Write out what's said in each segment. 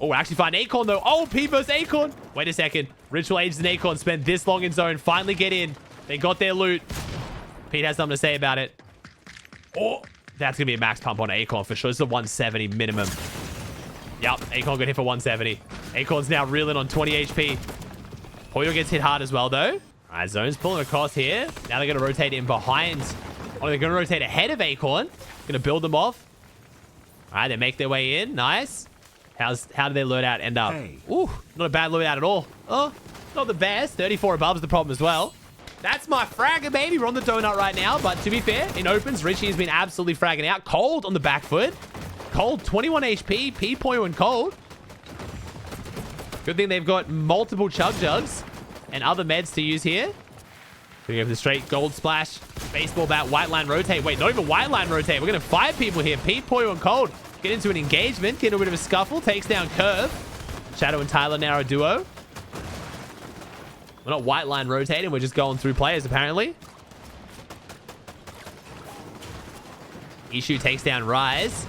Oh, actually find Acorn, though. Oh, Pete versus Acorn. Wait a second. Ritual Ages and Acorn spent this long in zone. Finally get in. They got their loot. Pete has something to say about it. Oh, that's going to be a max pump on Acorn for sure. This is a 170 minimum. Yep, Acorn got hit for 170. Acorn's now reeling on 20 HP. Pollo gets hit hard as well, though. All right, Zone's pulling across here. Now they're going to rotate in behind. Oh, they're going to rotate ahead of Acorn. Going to build them off. All right, they make their way in. Nice. How did their loadout end up? Hey. Ooh, not a bad loadout at all. Oh, not the best. 34 above is the problem as well. That's my fragger, baby. We're on the donut right now. But to be fair, in opens, Richie has been absolutely fragging out. Cold on the back foot. Cold, 21 HP. P-Pollo and Cold. Good thing they've got multiple chug jugs and other meds to use here. We have the straight gold splash. Baseball bat, white line rotate. Wait, not even white line rotate. We're going to 5 people here. P-Pollo and Cold get into an engagement. Get a bit of a scuffle. Takes down Curve. Shadow and Tyler now a duo. We're not white line rotating. We're just going through players, apparently. Ishu takes down Rise.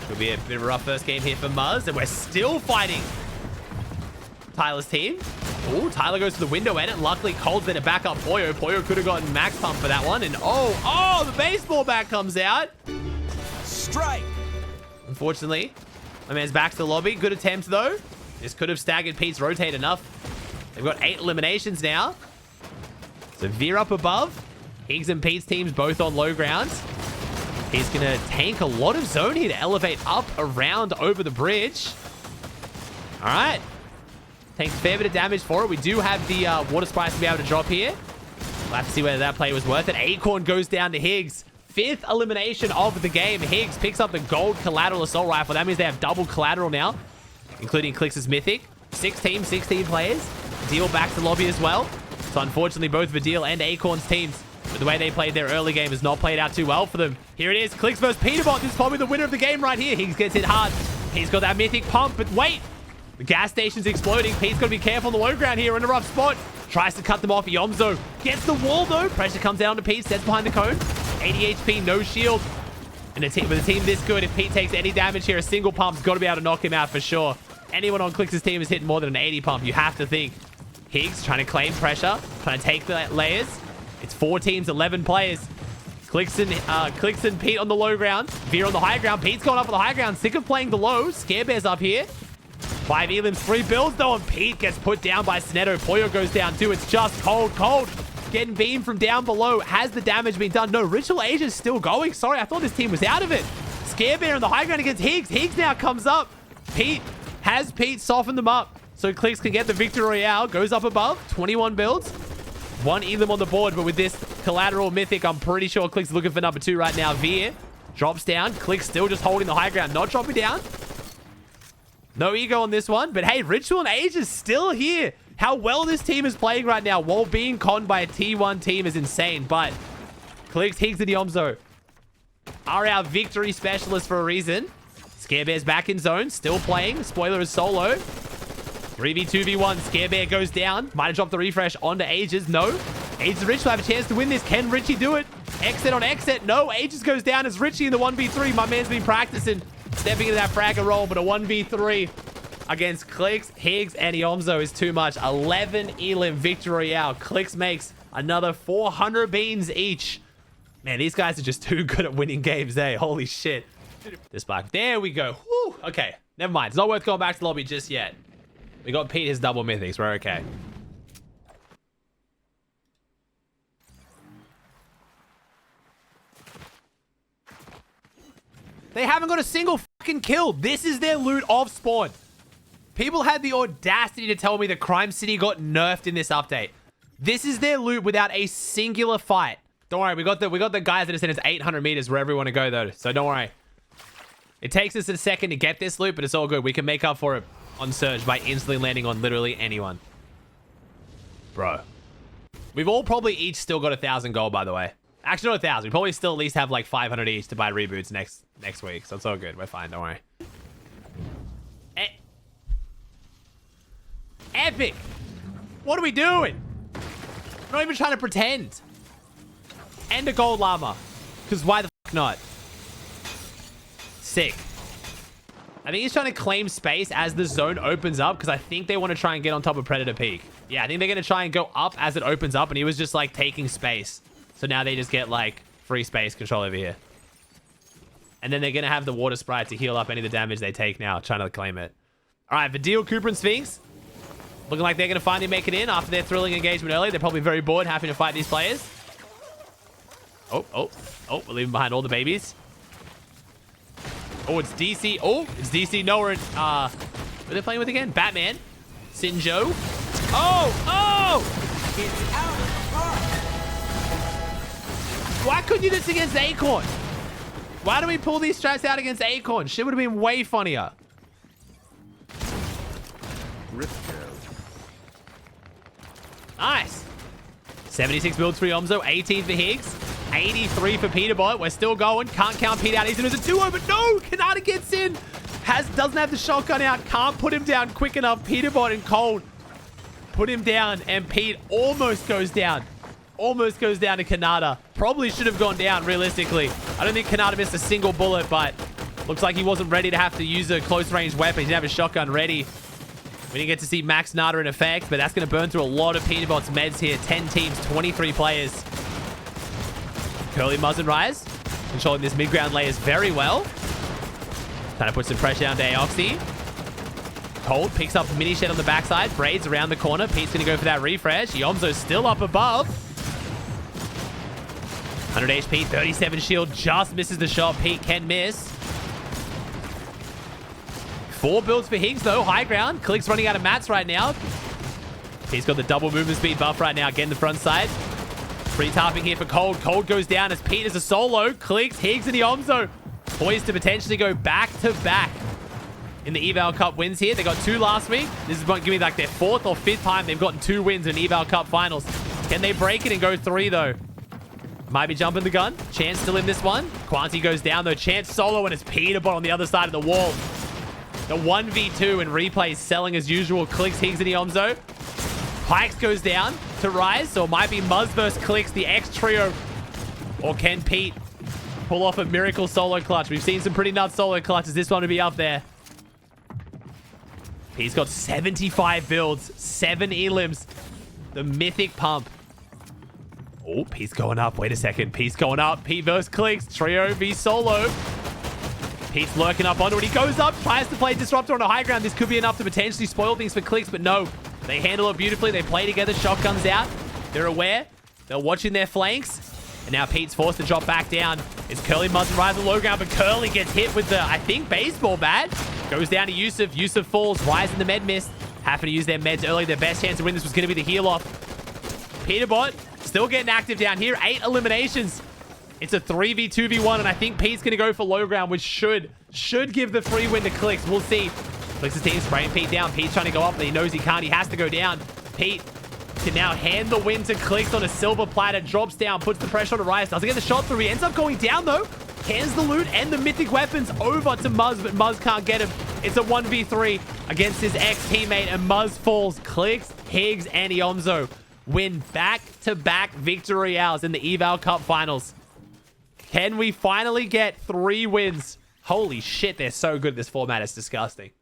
Could be a bit of a rough first game here for Muzz. And we're still fighting Tyler's team. Oh, Tyler goes to the window edit. Luckily, Cold's there to back up Pollo. Pollo could have gotten max pump for that one. And oh, the baseball bat comes out. Strike. Unfortunately, my man's back to the lobby. Good attempt, though. This could have staggered Pete's rotate enough. They've got 8 eliminations now. So Veer up above. Higgs and Pete's teams both on low ground. He's going to tank a lot of zone here to elevate up, around, over the bridge. All right. Takes a fair bit of damage for it. We do have the water spice to be able to drop here. We'll have to see whether that play was worth it. Acorn goes down to Higgs. 5th elimination of the game. Higgs picks up the gold collateral assault rifle. That means they have double collateral now, including Clix's mythic. 6 teams, 16 players. Deal back to the lobby as well. So unfortunately, both Vidil and Acorn's teams, but the way they played their early game has not played out too well for them. Here it is. Clix versus Peterbot. This is probably the winner of the game right here. Higgs gets hit hard. He's got that mythic pump, but wait. The gas station's exploding. Pete's got to be careful on the low ground here. In a rough spot. Tries to cut them off. Eomzo gets the wall, though. Pressure comes down to Pete. Sets behind the cone. 80 HP, no shield. And with a team this good, if Pete takes any damage here, a single pump's got to be able to knock him out for sure. Anyone on Clix's team is hitting more than an 80 pump. You have to think. Higgs trying to claim pressure. Trying to take the layers. It's 4 teams, 11 players. Clix and Pete on the low ground. Veer on the high ground. Pete's going up on the high ground. Sick of playing the low. Scarebear's up here. 5 elims, 3 builds though, and Pete gets put down by Snetto. Pollo goes down too. It's just Cold. Getting beamed from down below. Has the damage been done? No, Ritual Asia's still going. Sorry, I thought this team was out of it. Scarebear on the high ground against Higgs. Higgs now comes up. Pete softened them up so Clix can get the victory royale. Goes up above. 21 builds. 1 elim on the board, but with this collateral mythic, I'm pretty sure Clix is looking for number 2 right now. Veer drops down. Clix still just holding the high ground, not dropping down. No ego on this one, but hey, Ritual and Age is still here. How well this team is playing right now while being conned by a T1 team is insane, but Clix, Higgs, and Eomzo are our victory specialists for a reason. Scarebear's back in zone, still playing. Spoiler is solo. 3v2v1, Scarebear goes down. Might have dropped the refresh onto Ages. No. Ages and Richie have a chance to win this. Can Richie do it? Exit on exit. No. Ages goes down as Richie in the 1v3. My man's been practicing, stepping into that fragger roll, but a 1v3 against Clix, Higgs, and Eomzo is too much. 11 elim victory royale. Clix makes another 400 beans each. Man, these guys are just too good at winning games, eh? Holy shit. This back. There we go. Whew. Okay. Never mind. It's not worth going back to the lobby just yet. We got Pete his double mythics. We're okay. They haven't got a single fucking kill. This is their loot off spawn. People had the audacity to tell me that Crime City got nerfed in this update. This is their loot without a singular fight. Don't worry, we got the guys that have said it's 800 meters wherever we want to go though. So don't worry. It takes us a second to get this loot, but it's all good. We can make up for it on Surge by instantly landing on literally anyone. Bro. We've all probably each still got 1,000 gold, by the way. Actually, not 1,000. We probably still at least have like 500 each to buy reboots next week. So it's all good. We're fine. Don't worry. Epic. What are we doing? We're not even trying to pretend. And a gold llama. Because why the fuck not? Sick. I think he's trying to claim space as the zone opens up because I think they want to try and get on top of Predator Peak. Yeah, I think they're going to try and go up as it opens up, and he was just, like, taking space. So now they just get, like, free space control over here. And then they're going to have the water sprite to heal up any of the damage they take now, trying to claim it. All right, Vidal, Cooper, and Sphinx. Looking like they're going to finally make it in after their thrilling engagement earlier. They're probably very bored having to fight these players. Oh, we're leaving behind all the babies. Oh, it's DC. Oh, it's DC Noah and, who are they playing with again? Batman. Sinjo. Oh! It's out of the park. Why couldn't you do this against Acorn? Why do we pull these strats out against Acorn? Shit would have been way funnier. Nice. 76 builds for Eomzo, 18 for Higgs, 83 for Peterbot. We're still going. Can't count Pete out. He's going to lose a 2-0, but no! Kanata gets in. Doesn't have the shotgun out. Can't put him down quick enough. Peterbot and Cold put him down, and Pete almost goes down. Almost goes down to Kanata. Probably should have gone down, realistically. I don't think Kanata missed a single bullet, but looks like he wasn't ready to have to use a close-range weapon. He didn't have his shotgun ready. We didn't get to see Max Nada in effect, but that's going to burn through a lot of Peterbot's meds here. 10 teams, 23 players. Curly, Muzz, and Rise controlling this mid-ground layers very well. Trying to put some pressure down to Aussie. Cold picks up mini shed on the backside. Braids around the corner. Pete's going to go for that refresh. Eomzo's still up above. 100 HP, 37 shield. Just misses the shot. Pete can miss. 4 builds for Higgs, though. High ground. Clix running out of mats right now. He's got the double movement speed buff right now. Getting the front side. Free tapping here for Cold. Cold goes down as Pete is a solo. Clix, Higgs, and Eomzo poised to potentially go back-to-back in the Eval Cup wins here. They got 2 last week. This is going to give me like their 4th or 5th time they've gotten 2 wins in Eval Cup finals. Can they break it and go 3, though? Might be jumping the gun. Chance still in this one. Quanti goes down, though. Chance solo, and it's Peterbot on the other side of the wall. The 1v2 and replays selling as usual. Clix, Higgs, and Eomzo. Pikes goes down to Rise, so it might be Muzz versus Clix, the X trio. Or can Pete pull off a miracle solo clutch? We've seen some pretty nuts solo clutches. This one to be up there. He's got 75 builds, 7 elims. The mythic pump. Oh, Pete's going up. Wait a second. Pete's going up. Pete versus Clix. Trio v solo. Pete's lurking up onto it. He goes up, tries to play Disruptor on a high ground. This could be enough to potentially spoil things for Clix, but no. They handle it beautifully. They play together. Shotguns out. They're aware. They're watching their flanks. And now Pete's forced to drop back down. It's Curly, Muzz, and Rise on low ground, but Curly gets hit with the, I think, baseball bat. Goes down to Yusuf. Yusuf falls. Rise in the med mist. Having to use their meds early. Their best chance to win this was going to be the heal off. Peterbot still getting active down here. 8 eliminations. It's a 3v2v1, and I think Pete's going to go for low ground, which should give the free win to Clix. We'll see. Clix's team spraying Pete down. Pete's trying to go up, but he knows he can't. He has to go down. Pete can now hand the win to Clix on a silver platter. Drops down, puts the pressure on Rise. Doesn't get the shot through. He ends up going down, though. Hands the loot and the mythic weapons over to Muzz, but Muzz can't get him. It's a 1v3 against his ex-teammate, and Muzz falls. Clix, Higgs, and Eomzo win back-to-back victory royales in the Eval Cup finals. Can we finally get 3 wins? Holy shit, they're so good at this format. It's disgusting.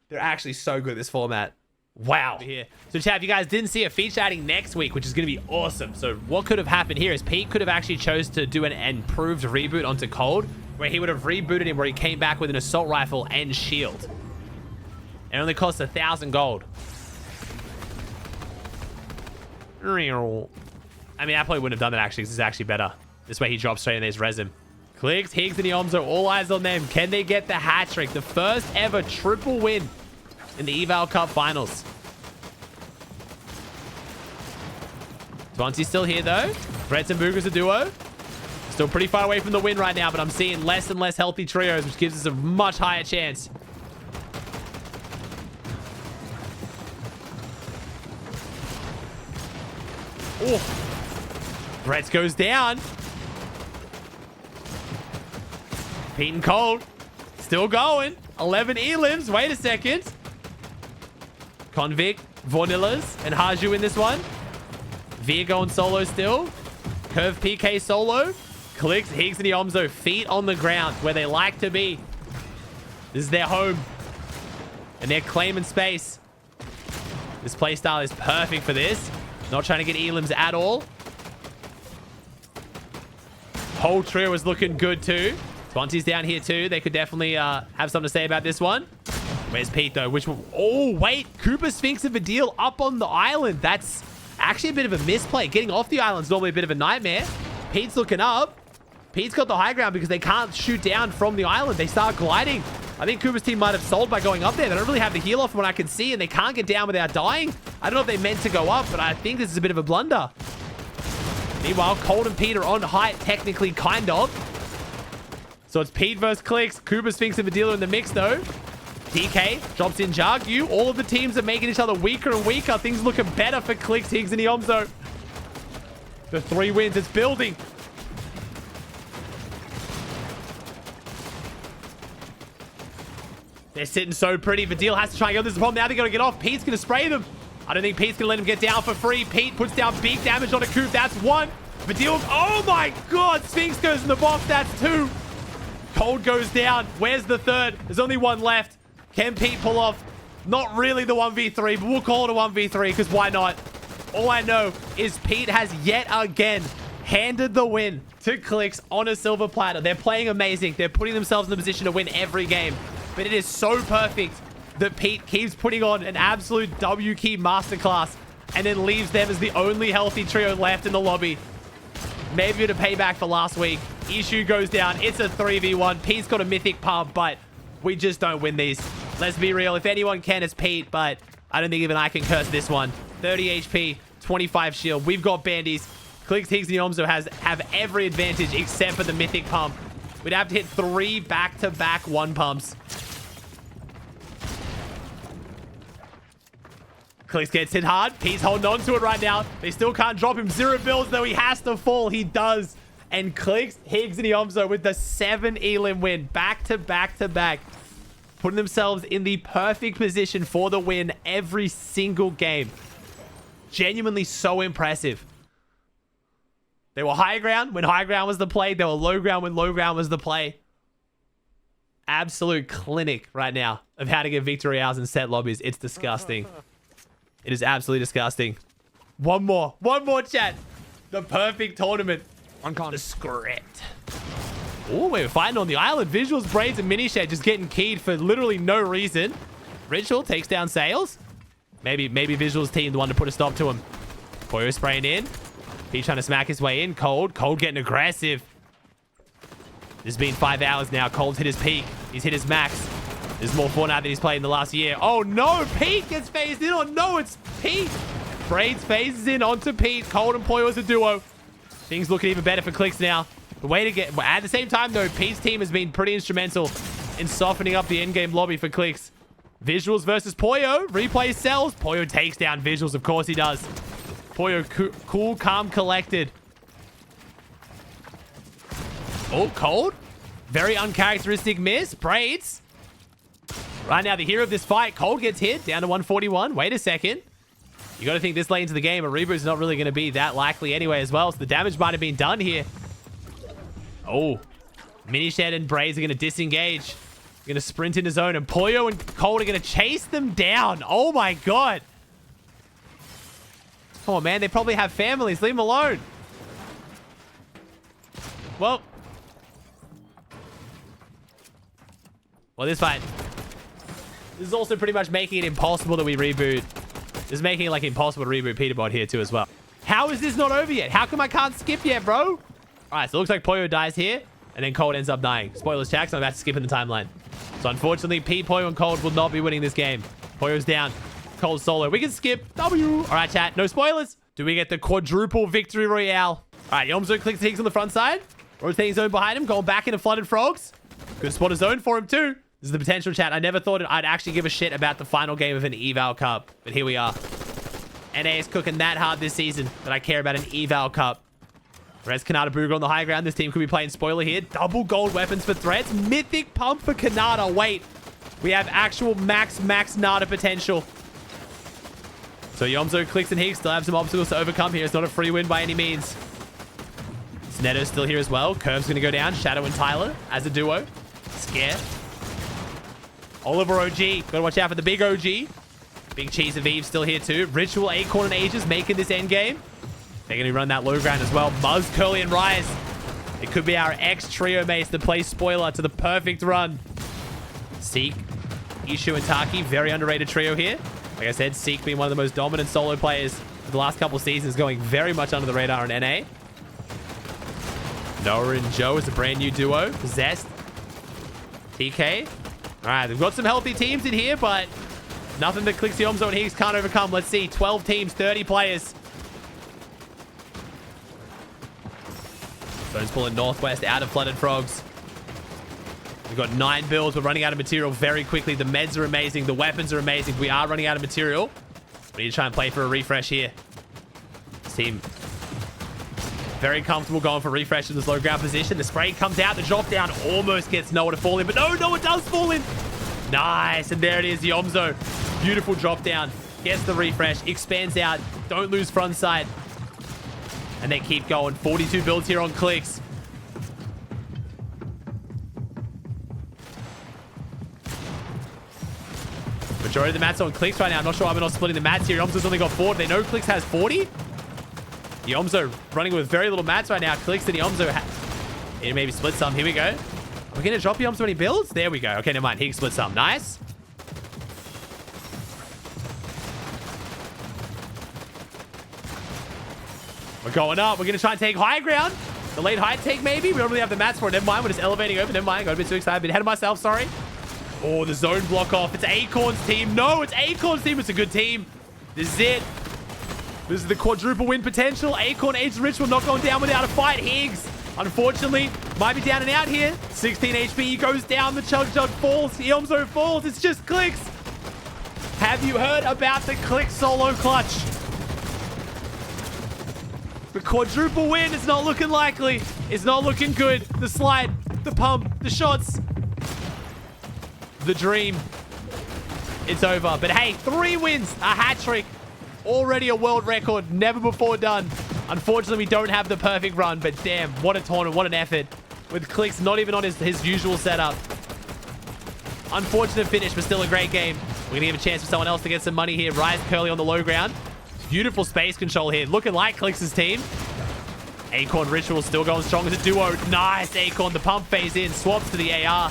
They're actually so good at this format. Wow. Here. So, chat, if you guys didn't see a feature adding next week, which is going to be awesome. So, what could have happened here is Pete could have actually chose to do an improved reboot onto Cold, where he would have rebooted him, where he came back with an assault rifle and shield. It only costs 1,000 gold. I mean, I probably wouldn't have done that, actually, because it's actually better. This way he drops straight in his resin. Clix, Higgs, and Eomzo, all eyes on them. Can they get the hat trick? The first ever triple win in the Eval Cup finals. Swansea's still here, though. Threats and Bugha's a duo. Still pretty far away from the win right now, but I'm seeing less and less healthy trios, which gives us a much higher chance. Oh. Threats goes down. Pete and Cold still going. 11 elims. Wait a second. Convict, Vanillas, and Haju in this one. Veer going solo still. Curve PK solo. Clix, Higgs, and Eomzo feet on the ground where they like to be. This is their home. And they're claiming space. This playstyle is perfect for this. Not trying to get elims at all. Whole trio is looking good too. Sponty's down here too. They could definitely have something to say about this one. Where's Pete though? Which one? Oh, wait. Cooper Sphinx of a deal up on the island. That's actually a bit of a misplay. Getting off the island is normally a bit of a nightmare. Pete's looking up. Pete's got the high ground because they can't shoot down from the island. They start gliding. I think Cooper's team might have sold by going up there. They don't really have the heal off from what I can see, and they can't get down without dying. I don't know if they meant to go up, but I think this is a bit of a blunder. Meanwhile, Cold and Pete are on height, technically, kind of. So it's Pete versus Clix. Cooper Sphinx and Vidila in the mix, though. DK drops in Jargu. All of the teams are making each other weaker and weaker. Things looking better for Clix, Higgs, and Eomzo. The 3 wins. It's building. They're sitting so pretty. Vidil has to try and go. This is the problem. Now they're going to get off. Pete's going to spray them. I don't think Pete's going to let him get down for free. Pete puts down big damage on a Coop. That's 1. Vidil. Oh my God. Sphinx goes in the box. That's 2. Cold goes down. Where's the 3rd? There's only 1 left. Can Pete pull off? Not really the 1v3, but we'll call it a 1v3 because why not? All I know is Pete has yet again handed the win to Clix on a silver platter. They're playing amazing. They're putting themselves in the position to win every game. But it is so perfect that Pete keeps putting on an absolute W key masterclass and then leaves them as the only healthy trio left in the lobby. Maybe to pay back for last week. Issue goes down. It's a 3v1. Pete's got a mythic pump, but we just don't win these. Let's be real. If anyone can, it's Pete, but I don't think even I can curse this one. 30 HP, 25 shield. We've got bandies. Clix, Higgs, and Eomzo have every advantage except for the mythic pump. We'd have to hit 3 back-to-back 1 pumps. Clix gets hit hard. Pete's holding on to it right now. They still can't drop him. 0 bills, though. He has to fall. He does. And Clix, Higgs, and Eomzo with the 7 elim win. Back-to-back-to-back. Putting themselves in the perfect position for the win every single game. Genuinely so impressive. They were high ground when high ground was the play. They were low ground when low ground was the play. Absolute clinic right now of how to get victory royales in set lobbies. It's disgusting. It is absolutely disgusting. One more, chat. The perfect tournament. Uncon. The script. Oh, we're fighting on the island. Visuals, Braids, and Minished just getting keyed for literally no reason. Ritual takes down Sales. Maybe Visuals team the one to put a stop to him. Pollo spraying in. He's trying to smack his way in. Cold getting aggressive. This has been 5 hours now. Cold's hit his peak. He's hit his max. There's more Fortnite than he's played in the last year. Oh no, Pete gets phased in. Oh no, it's Pete. Braids phases in onto Pete. Cold and Pollo as a duo. Things looking even better for Clix now. The way to get... At the same time, though, Pete's team has been pretty instrumental in softening up the endgame lobby for Clix. Visuals versus Pollo. Replay sells. Pollo takes down Visuals. Of course he does. Pollo cool, calm, collected. Oh, Cold. Very uncharacteristic miss. Braids. Right now, the hero of this fight. Cold gets hit. Down to 141. Wait a second. You got to think this late into the game. A reboot is not really going to be that likely anyway as well. So the damage might have been done here. Oh. Minished and Braids are going to disengage. Going to sprint into zone. And Pollo and Cold are going to chase them down. Oh my God. Come on, man. They probably have families. Leave them alone. Well, this fight. This is also pretty much making it impossible that we reboot. This is making it like impossible to reboot Peterbot here too as well. How is this not over yet? How come I can't skip yet, bro? All right, so it looks like Pollo dies here, and then Cold ends up dying. Spoilers, Jax. I'm about to skip in the timeline. So unfortunately, Pete, Pollo, and Cold will not be winning this game. Pollo's down. Cold solo. We can skip. W. All right, chat. No spoilers. Do we get the quadruple victory royale? All right, Eomzo clicks Higgs on the front side. Rotating zone behind him. Going back into flooded frogs. Good spot a zone for him too. This is the potential, chat. I never thought I'd actually give a shit about the final game of an Eval Cup. But here we are. NA is cooking that hard this season that I care about an Eval Cup. Res Kanata Bugha on the high ground. This team could be playing spoiler here. Double gold weapons for threats. Mythic pump for Kanata. Wait. We have actual max Nada potential. So Eomzo, Clix, and Higgs still have some obstacles to overcome here. It's not a free win by any means. Snetto's still here as well. Curve's going to go down. Shadow and Tyler as a duo. Scare. Oliver OG. Gotta watch out for the big OG. Big Cheese of Eve still here too. Ritual, Acorn, and Aegis making this end game. They're going to run that low ground as well. Muzz, Curly, and Rise. It could be our ex-trio mates that play spoiler to the perfect run. Seek, Ishu, and Taki. Very underrated trio here. Like I said, Seek being one of the most dominant solo players for the last couple of seasons, going very much under the radar in NA. Noah and Joe is a brand new duo. Zest, TK. All right, they've got some healthy teams in here, but nothing that Clix, Eomzo, and Higgs can't overcome. Let's see. 12 teams, 30 players. Stone's pulling northwest out of Flooded Frogs. We've got 9 builds. We're running out of material very quickly. The meds are amazing. The weapons are amazing. We are running out of material. We need to try and play for a refresh here. This team very comfortable going for refresh in this low ground position. The spray comes out. The drop down almost gets Noah to fall in. But no, Noah does fall in. Nice. And there it is. Eomzo. Beautiful drop down. Gets the refresh. Expands out. Don't lose front sight. And they keep going. 42 builds here on Clix. Majority of the mats on Clix right now. I'm not sure why we're not splitting the mats here. Eomzo's only got 4. They know Clix has 40. Eomzo running with very little mats right now. Clix and Eomzo maybe split some. Here we go. We're going to drop Eomzo any builds? There we go. Okay, never mind. Higgs split some. Nice. We're going up. We're going to try and take high ground. The late height take, maybe. We don't really have the mats for it. Never mind. We're just elevating over. Never mind. Got a bit too excited. A bit ahead of myself. Sorry. Oh, the zone block off. It's Acorn's team. No, it's Acorn's team. It's a good team. This is it. This is the quadruple win potential. Acorn, Aegis, Ritual not going down without a fight. Higgs, unfortunately, might be down and out here. 16 HP. He goes down. The Chug falls. Eomzo falls. It's just Clix. Have you heard about the Clix solo clutch? The quadruple win is not looking likely. It's not looking good. The slide, the pump, the shots. The dream. It's over. But hey, 3 wins, a hat trick. Already a world record. Never before done. Unfortunately, we don't have the perfect run. But damn, what a tournament. What an effort. With Clix not even on his usual setup. Unfortunate finish, but still a great game. We're going to give a chance for someone else to get some money here. Rise Curly on the low ground. Beautiful space control here. Looking like Clix's team. Acorn Ritual still going strong as a duo. Nice, Acorn. The pump phase in. Swaps to the AR.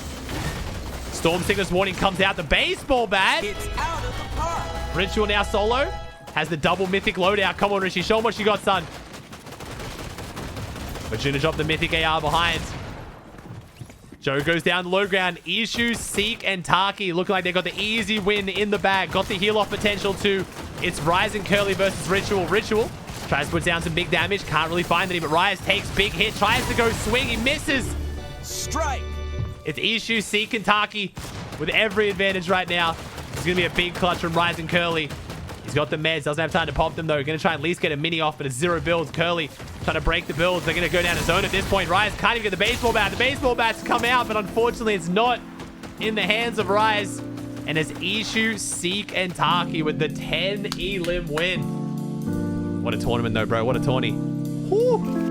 Storm Sickness Warning comes out. The baseball bat. It's out of the park. Ritual now solo. Has the double mythic loadout. Come on, Rishi. Show him what you got, son. But Juna dropped the mythic AR behind. Joe goes down the low ground. Ishu, Seek, and Taki looking like they got the easy win in the bag. Got the heal off potential too. It's Rise and Curly versus Ritual. Ritual tries to put down some big damage. Can't really find any, but Rise takes big hit. Tries to go swing. He misses. Strike. It's Ishu, Seek, and Taki with every advantage right now. It's going to be a big clutch from Rise and Curly. He's got the meds. Doesn't have time to pop them, though. Going to try and at least get a mini off, but it's 0 builds. Curly trying to break the builds. They're going to go down to zone at this point. Rise can't even get the baseball bat. The baseball bat's come out, but unfortunately, it's not in the hands of Rise. And it's Ishu, Seek, and Taki with the 10 elim win. What a tournament, though, bro. What a tourney. Whew.